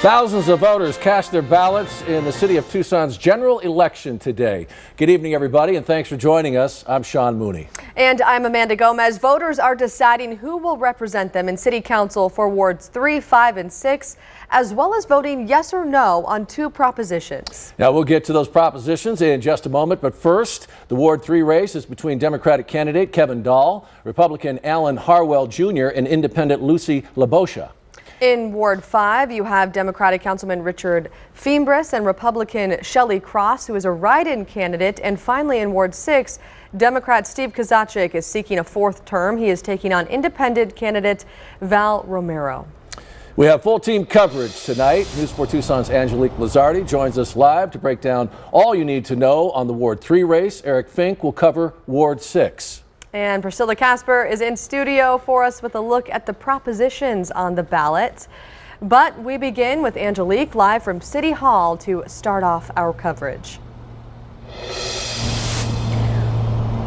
Thousands of voters cast their ballots in the city of Tucson's general election today. Good evening, everybody, and thanks for joining us. I'm Sean Mooney. And I'm Amanda Gomez. Voters are deciding who will represent them in City Council for Wards 3, 5, and 6, as well as voting yes or no on 2 propositions. Now, we'll get to those propositions in just a moment, but first, the Ward 3 race is between Democratic candidate Kevin Dahl, Republican Alan Harwell Jr., and Independent Lucy Labosha. In Ward 5, you have Democratic Councilman Richard Fimbres and Republican Shelley Cross, who is a write-in candidate. And finally, in Ward 6, Democrat Steve Kozachik is seeking a 4th term. He is taking on independent candidate Val Romero. We have full team coverage tonight. News 4 Tucson's Angelique Lizardi joins us live to break down all you need to know on the Ward 3 race. Eric Fink will cover Ward 6. And Priscilla Casper is in studio for us with a look at the propositions on the ballot. But we begin with Angelique live from City Hall to start off our coverage.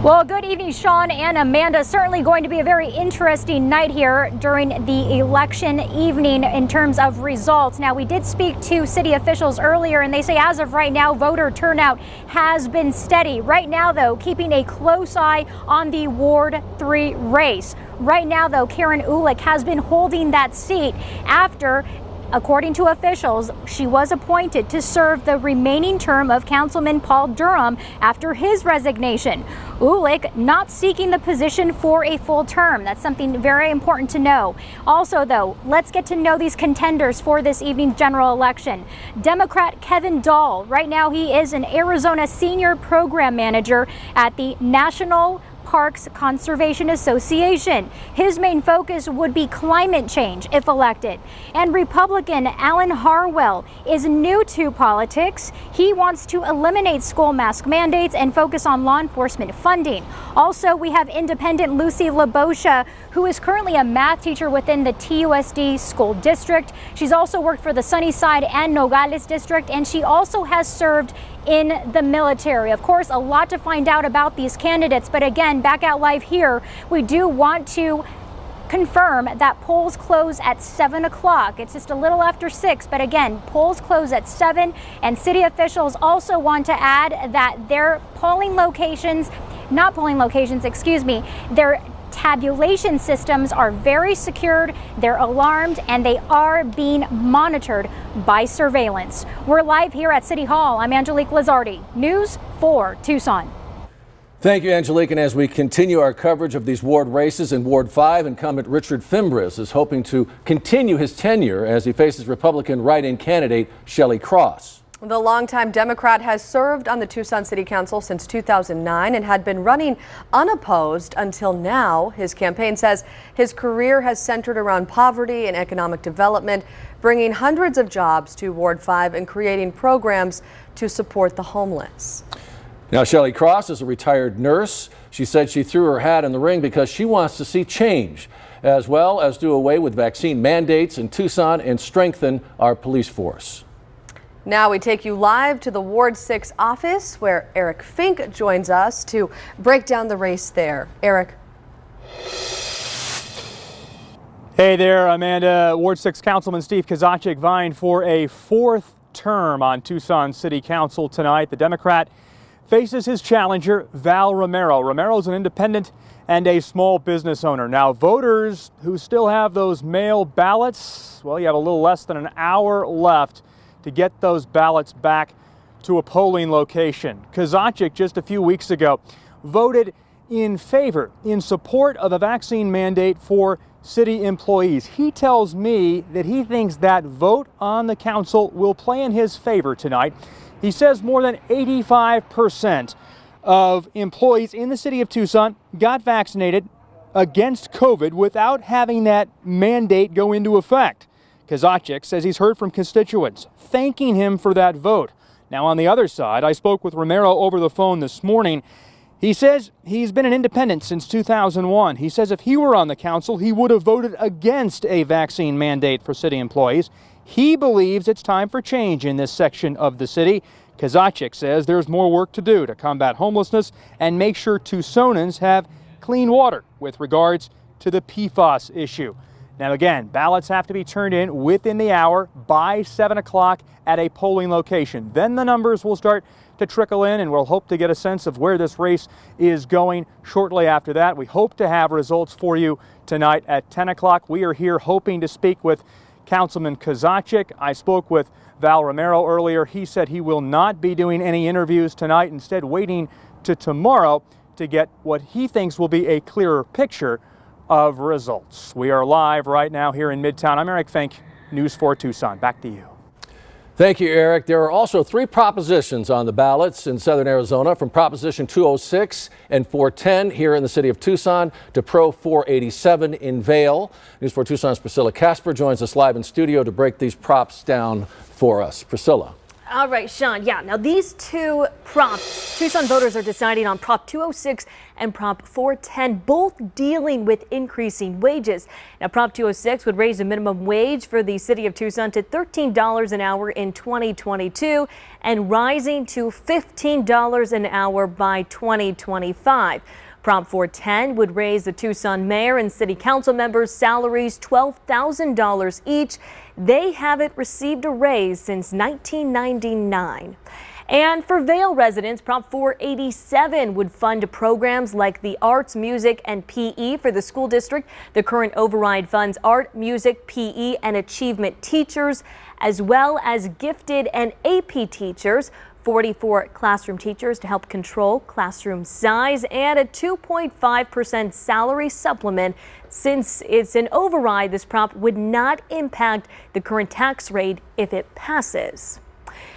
Well, good evening, Sean and Amanda. Certainly going to be a very interesting night here during the election evening in terms of results. Now, we did speak to city officials earlier, and they say as of right now, voter turnout has been steady. Right now, though, keeping a close eye on the Ward 3 race. Right now, though, Karen Ulick has been holding that seat after, according to officials, she was appointed to serve the remaining term of Councilman Paul Durham after his resignation. Ulick not seeking the position for a full term. That's something very important to know. Also, though, let's get to know these contenders for this evening's general election. Democrat Kevin Dahl, right now he is an Arizona senior program manager at the National Parks Conservation Association. His main focus would be climate change if elected. And Republican Alan Harwell is new to politics. He wants to eliminate school mask mandates and focus on law enforcement funding. Also, we have independent Lucy Labosha, who is currently a math teacher within the TUSD school district. She's also worked for the Sunnyside and Nogales district, and she also has served in the military. Of course, a lot to find out about these candidates, but again, back out live here, we do want to confirm that polls close at 7 o'clock. It's just a little after 6, but again, polls close at 7, and city officials also want to add that their their tabulation systems are very secured, they're alarmed, and they are being monitored by surveillance. We're live here at City Hall. I'm Angelique Lizardi, News 4 Tucson. Thank you, Angelique. And as we continue our coverage of these ward races, in Ward 5, incumbent Richard Fimbres is hoping to continue his tenure as he faces Republican write-in candidate Shelley Cross. The longtime Democrat has served on the Tucson City Council since 2009 and had been running unopposed until now. His campaign says his career has centered around poverty and economic development, bringing hundreds of jobs to Ward 5 and creating programs to support the homeless. Now, Shelley Cross is a retired nurse. She said she threw her hat in the ring because she wants to see change, as well as do away with vaccine mandates in Tucson and strengthen our police force. Now we take you live to the Ward 6 office where Eric Fink joins us to break down the race there. Eric. Hey there, Amanda. Ward 6 Councilman Steve Kozachik vying for a 4th term on Tucson City Council tonight. The Democrat faces his challenger, Val Romero. Romero is an independent and a small business owner. Now, voters who still have those mail ballots, well, you have a little less than an hour left to get those ballots back to a polling location. Kozachik just a few weeks ago voted in support of a vaccine mandate for city employees. He tells me that he thinks that vote on the council will play in his favor tonight. He says more than 85% of employees in the city of Tucson got vaccinated against COVID without having that mandate go into effect. Kozachik says he's heard from constituents thanking him for that vote. Now, on the other side, I spoke with Romero over the phone this morning. He says he's been an independent since 2001. He says if he were on the council, he would have voted against a vaccine mandate for city employees. He believes it's time for change in this section of the city. Kozachik says there's more work to do to combat homelessness and make sure Tucsonans have clean water with regards to the PFAS issue. Now again, ballots have to be turned in within the hour by 7 o'clock at a polling location. Then the numbers will start to trickle in, and we'll hope to get a sense of where this race is going shortly after that. We hope to have results for you tonight at 10 o'clock. We are here hoping to speak with Councilman Kozaczek. I spoke with Val Romero earlier. He said he will not be doing any interviews tonight, instead waiting to tomorrow to get what he thinks will be a clearer picture of results. We are live right now here in Midtown. I'm Eric Fink, News 4 Tucson. Back to you. Thank you, Eric. There are also 3 propositions on the ballots in southern Arizona, from Proposition 206 and 410 here in the city of Tucson to Pro 487 in Vail. News 4 Tucson's Priscilla Casper joins us live in studio to break these props down for us. Priscilla. All right, Sean. Yeah, now these 2 props, Tucson voters are deciding on Prop 206 and Prop 410, both dealing with increasing wages. Now, Prop 206 would raise the minimum wage for the city of Tucson to $13 an hour in 2022 and rising to $15 an hour by 2025. Prop 410 would raise the Tucson mayor and city council members' salaries $12,000 each. They haven't received a raise since 1999. And for Vail residents, Prop 487 would fund programs like the arts, music, and PE for the school district. The current override funds art, music, PE, and achievement teachers, as well as gifted and AP teachers. 44 classroom teachers to help control classroom size, and a 2.5% salary supplement. Since it's an override, this prop would not impact the current tax rate if it passes.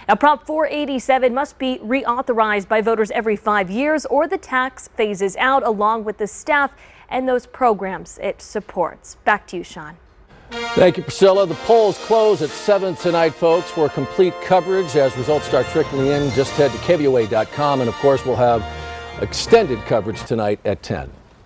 Now, Prop 487 must be reauthorized by voters every 5 years, or the tax phases out along with the staff and those programs it supports. Back to you, Sean. Thank you, Priscilla. The polls close at 7 tonight, folks. For complete coverage as results start trickling in, just head to KVOA.com. And of course, we'll have extended coverage tonight at 10.